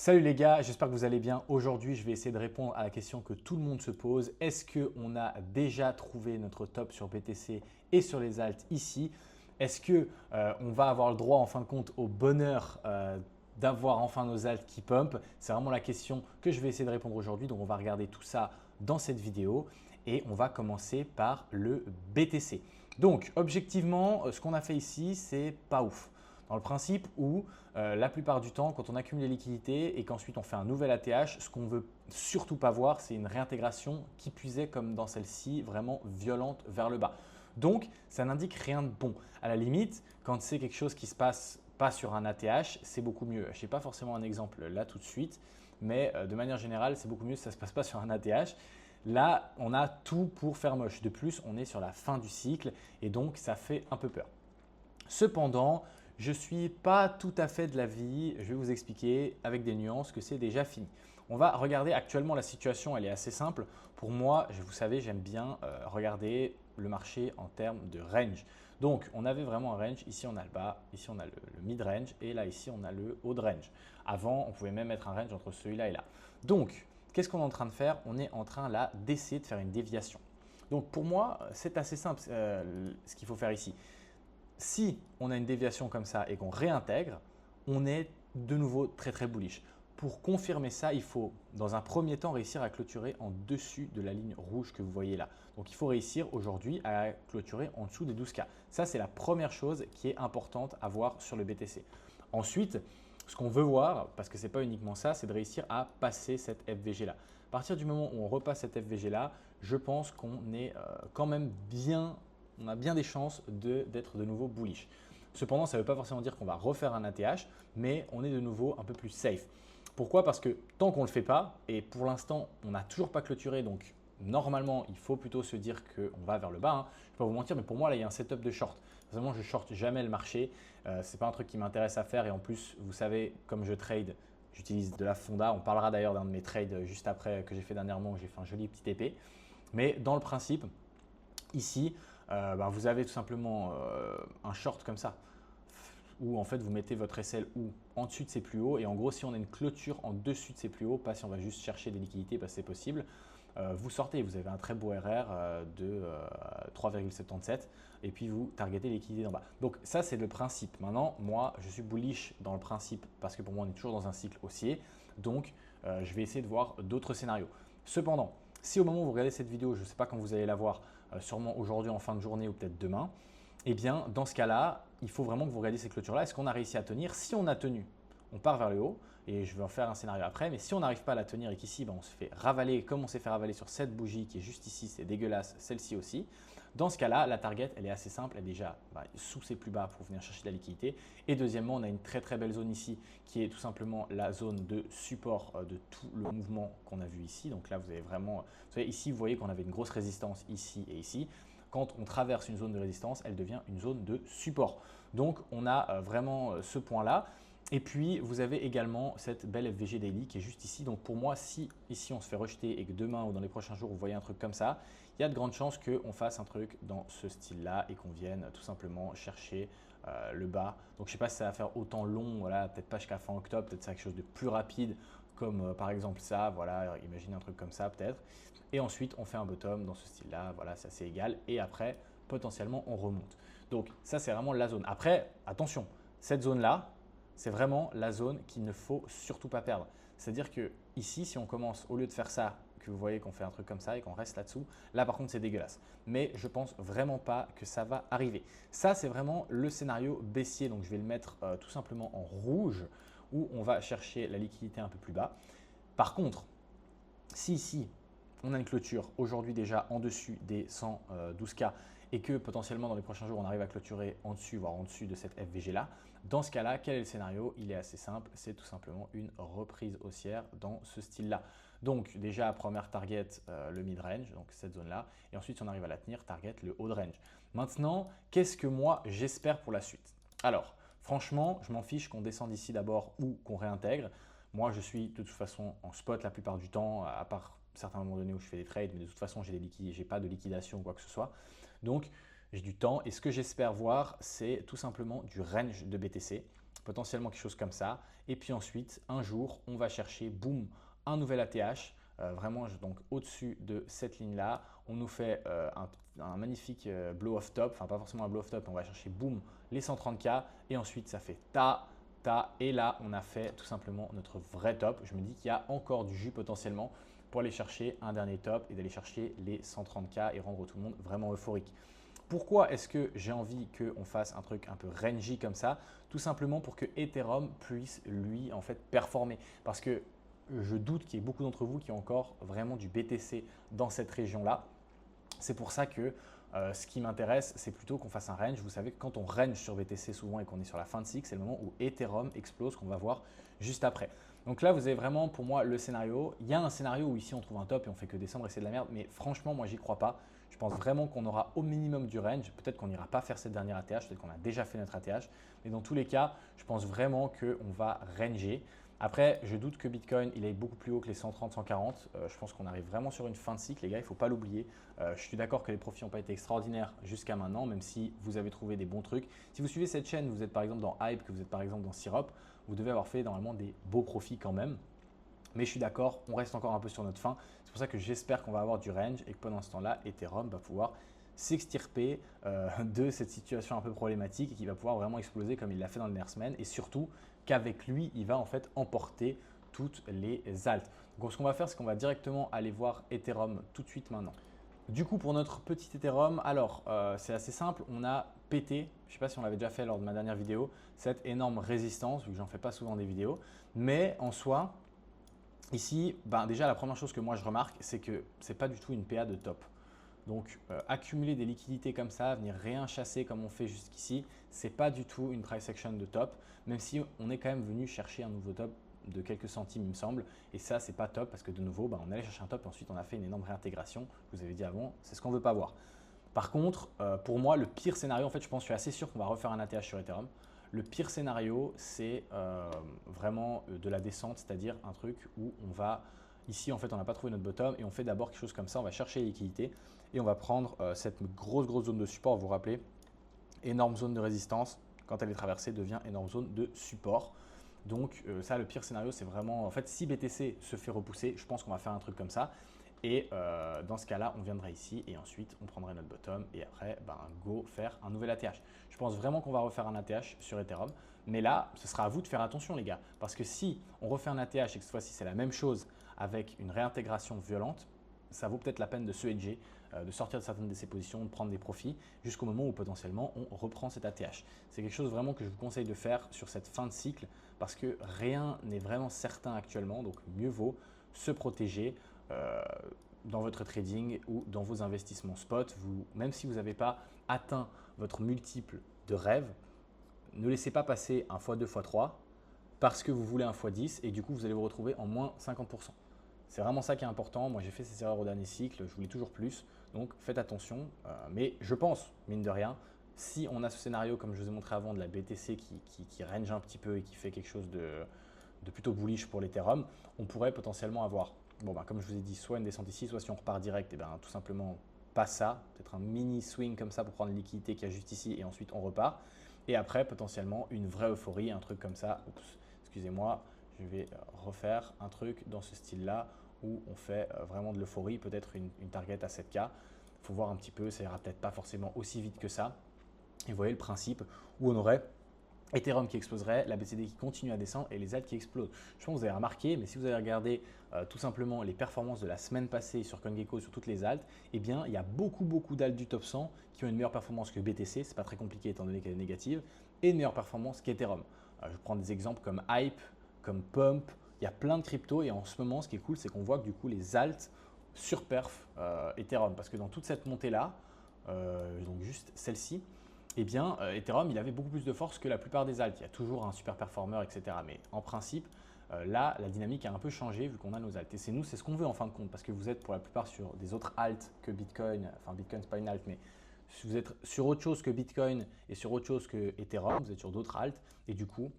Salut les gars, j'espère que vous allez bien. Aujourd'hui, je vais essayer de répondre à la question que tout le monde se pose. Est-ce qu'on a déjà trouvé notre top sur BTC et sur les alts ici? Est-ce qu'on va avoir le droit en fin de compte au bonheur d'avoir enfin nos alts qui pump? C'est vraiment la question que je vais essayer de répondre aujourd'hui. Donc on va regarder tout ça dans cette vidéo et on va commencer par le BTC. Donc objectivement, ce qu'on a fait ici, c'est pas ouf. Dans le principe où la plupart du temps, quand on accumule les liquidités et qu'ensuite on fait un nouvel ATH, ce qu'on ne veut surtout pas voir, c'est une réintégration qui puisait comme dans celle-ci, vraiment violente vers le bas. Donc, ça n'indique rien de bon. À la limite, quand c'est quelque chose qui se passe pas sur un ATH, c'est beaucoup mieux. Je n'ai pas forcément un exemple là tout de suite, mais de manière générale, c'est beaucoup mieux si ça ne se passe pas sur un ATH. Là, on a tout pour faire moche. De plus, on est sur la fin du cycle et donc ça fait un peu peur. Cependant, je ne suis pas tout à fait de l'avis, je vais vous expliquer avec des nuances que c'est déjà fini. On va regarder actuellement la situation, elle est assez simple. Pour moi, vous savez, j'aime bien regarder le marché en termes de range. Donc, on avait vraiment un range, ici on a le bas, ici on a le mid-range et là ici on a le haut de range. Avant, on pouvait même mettre un range entre celui-là et là. Donc, qu'est-ce qu'on est en train de faire? On est en train là d'essayer de faire une déviation. Donc, pour moi, c'est assez simple ce qu'il faut faire ici. Si on a une déviation comme ça et qu'on réintègre, on est de nouveau très très bullish. Pour confirmer ça, il faut dans un premier temps réussir à clôturer en dessus de la ligne rouge que vous voyez là. Donc il faut réussir aujourd'hui à clôturer en dessous des 12K. Ça, c'est la première chose qui est importante à voir sur le BTC. Ensuite, ce qu'on veut voir, parce que ce n'est pas uniquement ça, c'est de réussir à passer cette FVG là. À partir du moment où on repasse cette FVG là, je pense qu'on est quand même bien, on a bien des chances d'être de nouveau bullish. Cependant, ça ne veut pas forcément dire qu'on va refaire un ATH, mais on est de nouveau un peu plus safe. Pourquoi? Parce que tant qu'on ne le fait pas, et pour l'instant, on n'a toujours pas clôturé, donc normalement, il faut plutôt se dire qu'on va vers le bas. Je ne vais pas vous mentir, mais pour moi, là, il y a un setup de short. Vraiment, je ne short jamais le marché. Ce n'est pas un truc qui m'intéresse à faire. Et en plus, vous savez, comme je trade, j'utilise de la fonda. On parlera d'ailleurs d'un de mes trades juste après que j'ai fait dernièrement où j'ai fait un joli petit TP. Mais dans le principe, ici, vous avez tout simplement un short comme ça où en fait vous mettez votre SL ou en dessus de ses plus hauts et en gros si on a une clôture en dessus de ses plus hauts, pas si on va juste chercher des liquidités parce que c'est possible, vous sortez, vous avez un très beau RR de 3,77 et puis vous targetez les liquidités d'en bas. Donc ça c'est le principe. Maintenant moi je suis bullish dans le principe parce que pour moi on est toujours dans un cycle haussier, donc je vais essayer de voir d'autres scénarios. Cependant, si au moment où vous regardez cette vidéo, je ne sais pas quand vous allez la voir, sûrement aujourd'hui en fin de journée ou peut-être demain, eh bien, dans ce cas-là, il faut vraiment que vous regardiez ces clôtures-là. Est-ce qu'on a réussi à tenir? Si on a tenu, on part vers le haut et je vais en faire un scénario après. Mais si on n'arrive pas à la tenir et qu'ici, on se fait ravaler comme on s'est fait ravaler sur cette bougie qui est juste ici, c'est dégueulasse, celle-ci aussi. Dans ce cas-là, la target, elle est assez simple. Elle est déjà sous ses plus bas pour venir chercher de la liquidité. Et deuxièmement, on a une très très belle zone ici qui est tout simplement la zone de support de tout le mouvement qu'on a vu ici. Donc là, vous avez vraiment, vous savez, ici, vous voyez qu'on avait une grosse résistance ici et ici. Quand on traverse une zone de résistance, elle devient une zone de support. Donc, on a vraiment ce point-là. Et puis, vous avez également cette belle FVG Daily qui est juste ici. Donc, pour moi, si ici on se fait rejeter et que demain ou dans les prochains jours, vous voyez un truc comme ça, il y a de grandes chances qu'on fasse un truc dans ce style-là et qu'on vienne tout simplement chercher le bas. Donc, je ne sais pas si ça va faire autant long, voilà, peut-être pas jusqu'à fin octobre, peut-être c'est quelque chose de plus rapide comme par exemple ça, voilà, imaginez un truc comme ça peut-être. Et ensuite, on fait un bottom dans ce style-là, voilà, c'est assez égal. Et après, potentiellement, on remonte. Donc, ça, c'est vraiment la zone. Après, attention, cette zone-là, c'est vraiment la zone qu'il ne faut surtout pas perdre. C'est-à-dire que ici, si on commence, au lieu de faire ça, que vous voyez qu'on fait un truc comme ça et qu'on reste là-dessous, là par contre c'est dégueulasse. Mais je pense vraiment pas que ça va arriver. Ça c'est vraiment le scénario baissier, donc je vais le mettre tout simplement en rouge où on va chercher la liquidité un peu plus bas. Par contre, si ici on a une clôture aujourd'hui déjà en dessus des 112K et que potentiellement dans les prochains jours on arrive à clôturer en dessus, voire en dessus de cette FVG là, dans ce cas-là, quel est le scénario? Il est assez simple, c'est tout simplement une reprise haussière dans ce style-là. Donc déjà première target le mid-range, donc cette zone-là, et ensuite si on arrive à la tenir, target le haut de range. Maintenant, qu'est-ce que moi j'espère pour la suite? Alors, franchement, je m'en fiche qu'on descende ici d'abord ou qu'on réintègre. Moi, je suis de toute façon en spot la plupart du temps, à part certains moments donnés où je fais des trades, mais de toute façon, j'ai pas de liquidation ou quoi que ce soit. Donc, j'ai du temps et ce que j'espère voir, c'est tout simplement du range de BTC potentiellement quelque chose comme ça. Et puis ensuite, un jour, on va chercher, boum, un nouvel ATH. Vraiment, donc au-dessus de cette ligne-là, on nous fait un magnifique blow-off top, enfin pas forcément un blow-off top, on va chercher, boum, les 130K. Et ensuite, ça fait ta, ta. Et là, on a fait tout simplement notre vrai top. Je me dis qu'il y a encore du jus potentiellement pour aller chercher un dernier top et d'aller chercher les 130K et rendre tout le monde vraiment euphorique. Pourquoi est-ce que j'ai envie qu'on fasse un truc un peu rangy comme ça? Tout simplement pour que Ethereum puisse lui en fait performer. Parce que je doute qu'il y ait beaucoup d'entre vous qui ont encore vraiment du BTC dans cette région-là. C'est pour ça que ce qui m'intéresse, c'est plutôt qu'on fasse un range. Vous savez que quand on range sur BTC souvent et qu'on est sur la fin de cycle, c'est le moment où Ethereum explose, qu'on va voir juste après. Donc là, vous avez vraiment pour moi le scénario. Il y a un scénario où ici on trouve un top et on fait que descendre et c'est de la merde, mais franchement, moi j'y crois pas. Je pense vraiment qu'on aura au minimum du range. Peut-être qu'on n'ira pas faire cette dernière ATH, peut-être qu'on a déjà fait notre ATH. Mais dans tous les cas, je pense vraiment qu'on va ranger. Après, je doute que Bitcoin il aille beaucoup plus haut que les 130, 140. Je pense qu'on arrive vraiment sur une fin de cycle, les gars, il ne faut pas l'oublier. Je suis d'accord que les profits n'ont pas été extraordinaires jusqu'à maintenant, même si vous avez trouvé des bons trucs. Si vous suivez cette chaîne, vous êtes par exemple dans Hype, que vous êtes par exemple dans Syrup, vous devez avoir fait normalement des beaux profits quand même. Mais je suis d'accord, on reste encore un peu sur notre fin. C'est pour ça que j'espère qu'on va avoir du range et que pendant ce temps-là, Ethereum va pouvoir s'extirper de cette situation un peu problématique et qu'il va pouvoir vraiment exploser comme il l'a fait dans le dernières semaines. Et surtout qu'avec lui, il va en fait emporter toutes les altes. Donc ce qu'on va faire, c'est qu'on va directement aller voir Ethereum tout de suite maintenant. Du coup, pour notre petit Ethereum, alors c'est assez simple, on a pété, je ne sais pas si on l'avait déjà fait lors de ma dernière vidéo, cette énorme résistance, vu que j'en fais pas souvent des vidéos, mais en soi, ici, ben déjà la première chose que moi je remarque, c'est que ce n'est pas du tout une PA de top. Donc accumuler des liquidités comme ça, venir rien chasser comme on fait jusqu'ici, ce n'est pas du tout une price action de top, même si on est quand même venu chercher un nouveau top de quelques centimes il me semble, et ça c'est pas top parce que de nouveau ben, on allait chercher un top et ensuite on a fait une énorme réintégration, je vous avais dit avant, c'est ce qu'on ne veut pas voir. Par contre, pour moi le pire scénario, en fait je pense, je suis assez sûr qu'on va refaire un ATH sur Ethereum. Le pire scénario c'est vraiment de la descente, c'est-à-dire un truc où on va, ici en fait on n'a pas trouvé notre bottom et on fait d'abord quelque chose comme ça, on va chercher les liquidités et on va prendre cette grosse zone de support, vous vous rappelez, énorme zone de résistance, quand elle est traversée devient énorme zone de support. Donc ça, le pire scénario, c'est vraiment, en fait, si BTC se fait repousser, je pense qu'on va faire un truc comme ça. Et dans ce cas-là, on viendrait ici et ensuite, on prendrait notre bottom et après, ben, go faire un nouvel ATH. Je pense vraiment qu'on va refaire un ATH sur Ethereum. Mais là, ce sera à vous de faire attention, les gars. Parce que si on refait un ATH et que cette fois-ci, c'est la même chose avec une réintégration violente, ça vaut peut-être la peine de se hedger, de sortir de certaines de ces positions, de prendre des profits jusqu'au moment où potentiellement on reprend cet ATH. C'est quelque chose vraiment que je vous conseille de faire sur cette fin de cycle parce que rien n'est vraiment certain actuellement, donc mieux vaut se protéger dans votre trading ou dans vos investissements spot. Même si vous n'avez pas atteint votre multiple de rêve, ne laissez pas passer un x2, x3 parce que vous voulez un x10 et du coup vous allez vous retrouver en moins 50%. C'est vraiment ça qui est important. Moi, j'ai fait ces erreurs au dernier cycle. Je voulais toujours plus. Donc, faites attention. Mais je pense, mine de rien, si on a ce scénario, comme je vous ai montré avant, de la BTC qui range un petit peu et qui fait quelque chose de plutôt bullish pour l'Ethereum, on pourrait potentiellement avoir, bon, bah, comme je vous ai dit, soit une descente ici, soit si on repart direct, et ben, tout simplement pas ça. Peut-être un mini swing comme ça pour prendre une liquidité qui est juste ici et ensuite on repart. Et après, potentiellement, une vraie euphorie, un truc comme ça. Oups, excusez-moi. Je vais refaire un truc dans ce style-là où on fait vraiment de l'euphorie, peut-être une target à 7K. Il faut voir un petit peu, ça ira peut-être pas forcément aussi vite que ça. Et vous voyez le principe où on aurait Ethereum qui exploserait, la BCD qui continue à descendre et les alts qui explosent. Je pense que vous avez remarqué, mais si vous avez regardé tout simplement les performances de la semaine passée sur CoinGecko sur toutes les alts, eh bien il y a beaucoup d'alts du top 100 qui ont une meilleure performance que BTC, c'est pas très compliqué étant donné qu'elle est négative, et une meilleure performance qu'Ethereum. Je prends des exemples comme Hype, comme Pump, il y a plein de cryptos et en ce moment ce qui est cool c'est qu'on voit que du coup les alts surperf Ethereum parce que dans toute cette montée là, donc juste celle-ci, eh bien, Ethereum, il avait beaucoup plus de force que la plupart des alts. Il y a toujours un super performer, etc. Mais en principe, là, la dynamique a un peu changé vu qu'on a nos alts. Et c'est nous, c'est ce qu'on veut en fin de compte, parce que vous êtes pour la plupart sur des autres alts que Bitcoin. Enfin, Bitcoin, c'est pas une alt, mais si vous êtes sur autre chose que Bitcoin et sur autre chose que Ethereum, vous êtes sur d'autres alts. Et du coup,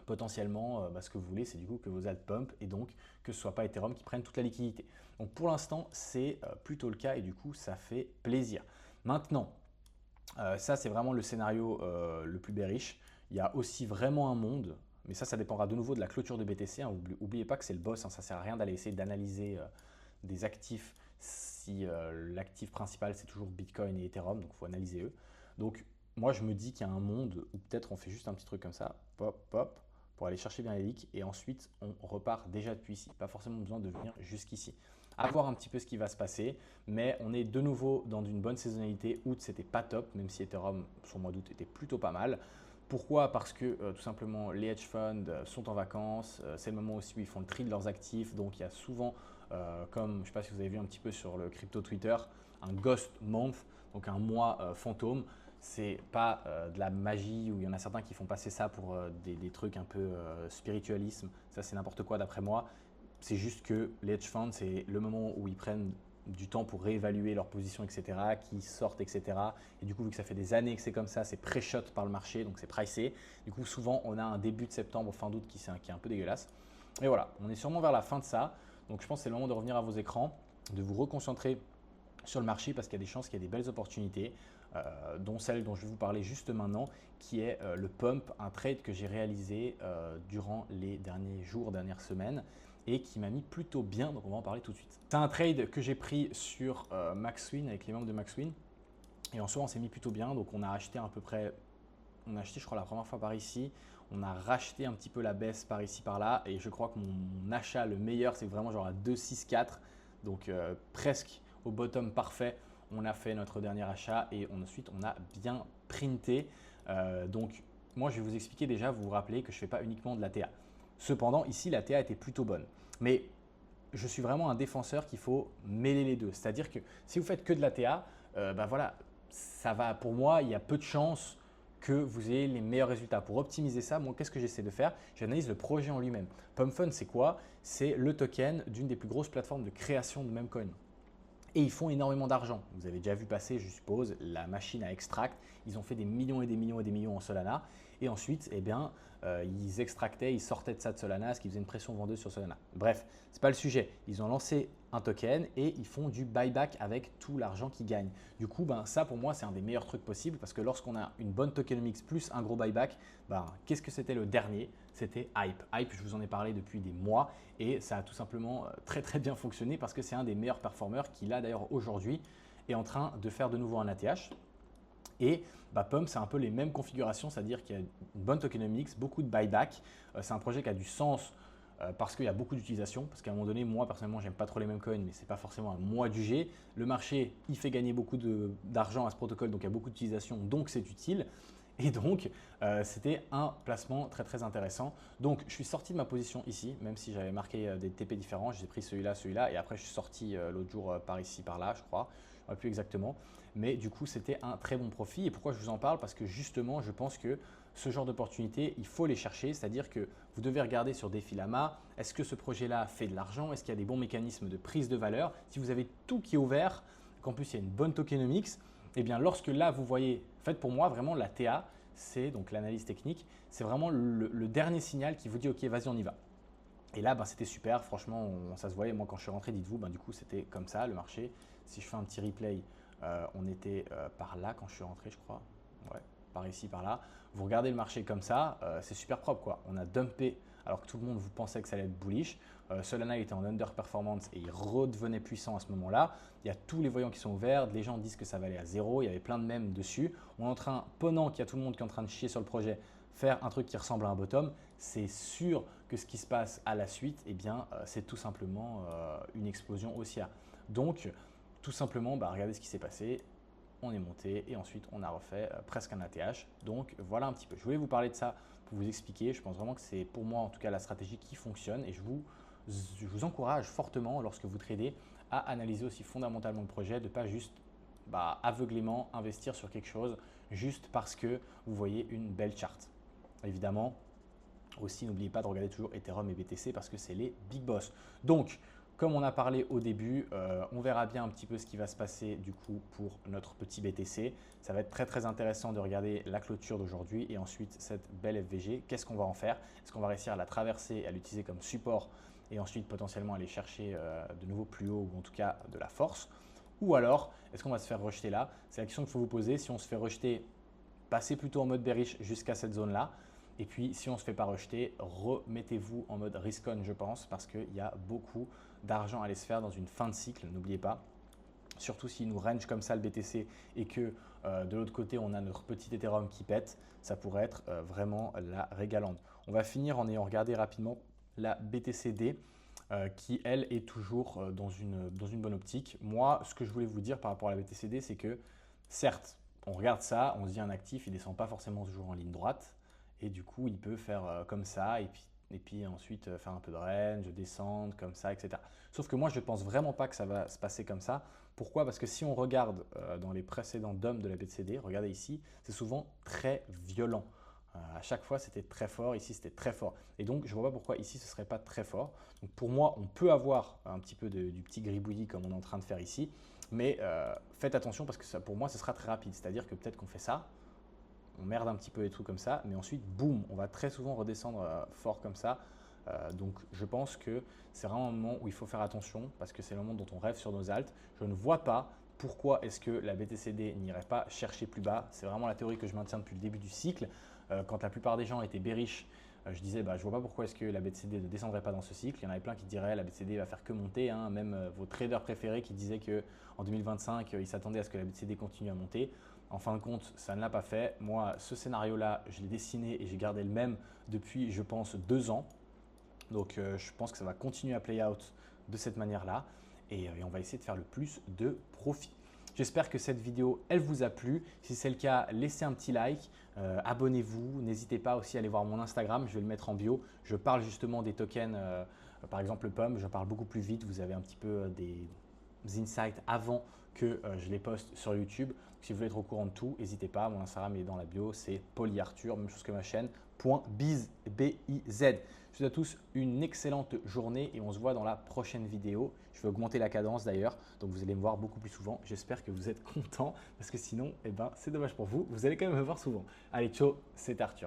potentiellement, ce que vous voulez, c'est du coup que vos alts pump et donc que ce ne soit pas Ethereum qui prenne toute la liquidité. Donc pour l'instant, c'est plutôt le cas et du coup, ça fait plaisir. Maintenant, ça, c'est vraiment le scénario le plus bearish. Il y a aussi vraiment un monde, mais ça dépendra de nouveau de la clôture de BTC. Hein. N'oubliez pas que c'est le boss, hein, ça ne sert à rien d'aller essayer d'analyser des actifs si l'actif principal c'est toujours Bitcoin et Ethereum, donc il faut analyser eux. Donc moi je me dis qu'il y a un monde où peut-être on fait juste un petit truc comme ça, pop, pop, pour aller chercher bien les leaks et ensuite on repart déjà depuis ici. Pas forcément besoin de venir jusqu'ici. À voir un petit peu ce qui va se passer, mais on est de nouveau dans une bonne saisonnalité. Août, c'était pas top, même si Ethereum sur le mois d'août était plutôt pas mal. Pourquoi? Parce que tout simplement les hedge funds sont en vacances, c'est le moment aussi où ils font le tri de leurs actifs, donc il y a souvent, comme je ne sais pas si vous avez vu un petit peu sur le crypto Twitter, un ghost month, donc un mois fantôme. C'est pas de la magie où il y en a certains qui font passer ça pour des trucs un peu spiritualisme, ça c'est n'importe quoi d'après moi. C'est juste que les hedge funds, c'est le moment où ils prennent du temps pour réévaluer leur position, etc., qui sortent, etc. Et du coup, vu que ça fait des années que c'est comme ça, c'est pré-shot par le marché, donc c'est pricé. Du coup, souvent, on a un début de septembre, fin d'août qui est un peu dégueulasse. Et voilà, on est sûrement vers la fin de ça. Donc je pense que c'est le moment de revenir à vos écrans, de vous reconcentrer sur le marché parce qu'il y a des chances qu'il y ait des belles opportunités, dont celle dont je vais vous parler juste maintenant, qui est le pump, un trade que j'ai réalisé durant les derniers jours, dernières semaines et qui m'a mis plutôt bien, donc on va en parler tout de suite. C'est un trade que j'ai pris sur MaxWin avec les membres de MaxWin et en soi on s'est mis plutôt bien, donc on a acheté à peu près, on a acheté je crois la première fois par ici, on a racheté un petit peu la baisse par ici par là et je crois que mon achat le meilleur c'est vraiment genre à 2,64, donc presque au bottom parfait. On a fait notre dernier achat et ensuite on a bien printé. Donc moi je vais vous expliquer déjà, vous vous rappelez que je ne fais pas uniquement de la TA. Cependant ici la TA était plutôt bonne. Mais je suis vraiment un défenseur qu'il faut mêler les deux. C'est-à-dire que si vous faites que de la TA, ben voilà, ça va pour moi, il y a peu de chances que vous ayez les meilleurs résultats. Pour optimiser ça, moi, qu'est-ce que j'essaie de faire? J'analyse le projet en lui-même. PumpFund, c'est quoi? C'est le token d'une des plus grosses plateformes de création de meme coin. Et ils font énormément d'argent. Vous avez déjà vu passer, je suppose, la machine à extract. Ils ont fait des millions et des millions et des millions en Solana. Et ensuite, eh bien, ils extractaient, ils sortaient de ça de Solana, ce qui faisait une pression vendeuse sur Solana. Bref, ce n'est pas le sujet. Ils ont lancé un token et ils font du buyback avec tout l'argent qu'ils gagnent. Du coup, ben, ça pour moi, c'est un des meilleurs trucs possibles parce que lorsqu'on a une bonne tokenomics plus un gros buyback, ben, qu'est-ce que c'était le dernier? C'était Hype. Hype, je vous en ai parlé depuis des mois et ça a tout simplement très très bien fonctionné parce que c'est un des meilleurs performeurs qui là d'ailleurs aujourd'hui est en train de faire de nouveau un ATH. Et bah, Pump, c'est un peu les mêmes configurations, c'est-à-dire qu'il y a une bonne tokenomics, beaucoup de buyback. C'est un projet qui a du sens parce qu'il y a beaucoup d'utilisation. Parce qu'à un moment donné, moi personnellement, j'aime pas trop les mêmes coins, mais ce n'est pas forcément à moi de juger. Le marché, il fait gagner beaucoup d'argent à ce protocole, donc il y a beaucoup d'utilisation, donc c'est utile. Et donc, c'était un placement très très intéressant. Donc, je suis sorti de ma position ici, même si j'avais marqué des TP différents. J'ai pris celui-là, et après je suis sorti l'autre jour par ici, par là, je crois. Je ne sais plus exactement. Mais du coup, c'était un très bon profit. Et pourquoi je vous en parle? Parce que justement, je pense que ce genre d'opportunité, il faut les chercher. C'est-à-dire que vous devez regarder sur Defilama, est-ce que ce projet-là fait de l'argent? Est-ce qu'il y a des bons mécanismes de prise de valeur? Si vous avez tout qui est ouvert, qu'en plus il y a une bonne tokenomics, et bien lorsque là vous voyez, en fait pour moi vraiment la TA, c'est donc l'analyse technique, c'est vraiment le dernier signal qui vous dit ok vas-y on y va. Et là ben, c'était super, franchement ça se voyait, moi quand je suis rentré dites-vous, ben, du coup c'était comme ça le marché. Si je fais un petit replay, on était par là quand je suis rentré je crois, ouais, par ici, par là. Vous regardez le marché comme ça, c'est super propre quoi. On a dumpé alors que tout le monde vous pensait que ça allait être bullish. Solana était en underperformance et il redevenait puissant à ce moment-là. Il y a tous les voyants qui sont ouverts, les gens disent que ça va aller à zéro, il y avait plein de mèmes dessus. On est en train, pendant qu'il y a tout le monde qui est en train de chier sur le projet, faire un truc qui ressemble à un bottom, c'est sûr que ce qui se passe à la suite, eh bien, c'est tout simplement une explosion haussière. Donc, tout simplement, bah, regardez ce qui s'est passé. On est monté et ensuite on a refait presque un ATH. Donc voilà un petit peu. Je voulais vous parler de ça pour vous expliquer. Je pense vraiment que c'est pour moi en tout cas la stratégie qui fonctionne et je vous encourage fortement lorsque vous tradez à analyser aussi fondamentalement le projet, de ne pas juste aveuglément investir sur quelque chose juste parce que vous voyez une belle charte. Évidemment, aussi n'oubliez pas de regarder toujours Ethereum et BTC parce que c'est les big boss. Donc, comme on a parlé au début, on verra bien un petit peu ce qui va se passer du coup pour notre petit BTC. Ça va être très très intéressant de regarder la clôture d'aujourd'hui et ensuite cette belle FVG. Qu'est-ce qu'on va en faire? Est-ce qu'on va réussir à la traverser et à l'utiliser comme support et ensuite potentiellement aller chercher de nouveau plus haut ou en tout cas de la force? Ou alors, est-ce qu'on va se faire rejeter là? C'est la question qu'il faut vous poser. Si on se fait rejeter passez plutôt en mode bearish jusqu'à cette zone-là. Et puis, si on ne se fait pas rejeter, remettez-vous en mode risk on, je pense, parce qu'il y a beaucoup d'argent à aller se faire dans une fin de cycle, n'oubliez pas. Surtout s'il nous range comme ça le BTC et que de l'autre côté, on a notre petit Ethereum qui pète, ça pourrait être vraiment la régalande. On va finir en ayant regardé rapidement la BTCD qui, elle, est toujours dans une bonne optique. Moi, ce que je voulais vous dire par rapport à la BTCD, c'est que certes, on regarde ça, on se dit un actif, il ne descend pas forcément toujours en ligne droite. Et du coup, il peut faire comme ça et puis ensuite faire un peu de range, descendre comme ça, etc. Sauf que moi, je ne pense vraiment pas que ça va se passer comme ça. Pourquoi? Parce que si on regarde dans les précédents DOM de la BTCD, regardez ici, c'est souvent très violent. À chaque fois, c'était très fort. Ici, c'était très fort. Et donc, je ne vois pas pourquoi ici, ce ne serait pas très fort. Donc, pour moi, on peut avoir un petit peu du petit gribouillis comme on est en train de faire ici. Mais faites attention parce que ça, pour moi, ce sera très rapide. C'est-à-dire que peut-être qu'on fait ça, on merde un petit peu les trucs comme ça, mais ensuite, boum, on va très souvent redescendre fort comme ça. Donc, je pense que c'est vraiment un moment où il faut faire attention parce que c'est le moment dont on rêve sur nos alts. Je ne vois pas pourquoi est-ce que la BTCD n'irait pas chercher plus bas. C'est vraiment la théorie que je maintiens depuis le début du cycle. Quand la plupart des gens étaient bearish, je disais, je ne vois pas pourquoi est-ce que la BTCD ne descendrait pas dans ce cycle. Il y en avait plein qui diraient la BTCD va faire que monter. Hein. Même vos traders préférés qui disaient qu'en 2025, ils s'attendaient à ce que la BTCD continue à monter. En fin de compte, ça ne l'a pas fait. Moi, ce scénario-là, je l'ai dessiné et j'ai gardé le même depuis, je pense, 2 ans. Donc, je pense que ça va continuer à play out de cette manière-là et on va essayer de faire le plus de profit. J'espère que cette vidéo, elle vous a plu. Si c'est le cas, laissez un petit like, abonnez-vous. N'hésitez pas aussi à aller voir mon Instagram, je vais le mettre en bio. Je parle justement des tokens, par exemple le PUM, je parle beaucoup plus vite. Vous avez un petit peu des insights avant que je les poste sur YouTube. Si vous voulez être au courant de tout, n'hésitez pas. Mon Instagram est dans la bio, c'est PaulyArthur, même chose que ma chaîne, .biz, B-I-Z. Je vous souhaite à tous une excellente journée et on se voit dans la prochaine vidéo. Je vais augmenter la cadence d'ailleurs, donc vous allez me voir beaucoup plus souvent. J'espère que vous êtes contents parce que sinon, c'est dommage pour vous. Vous allez quand même me voir souvent. Allez, ciao, c'est Arthur.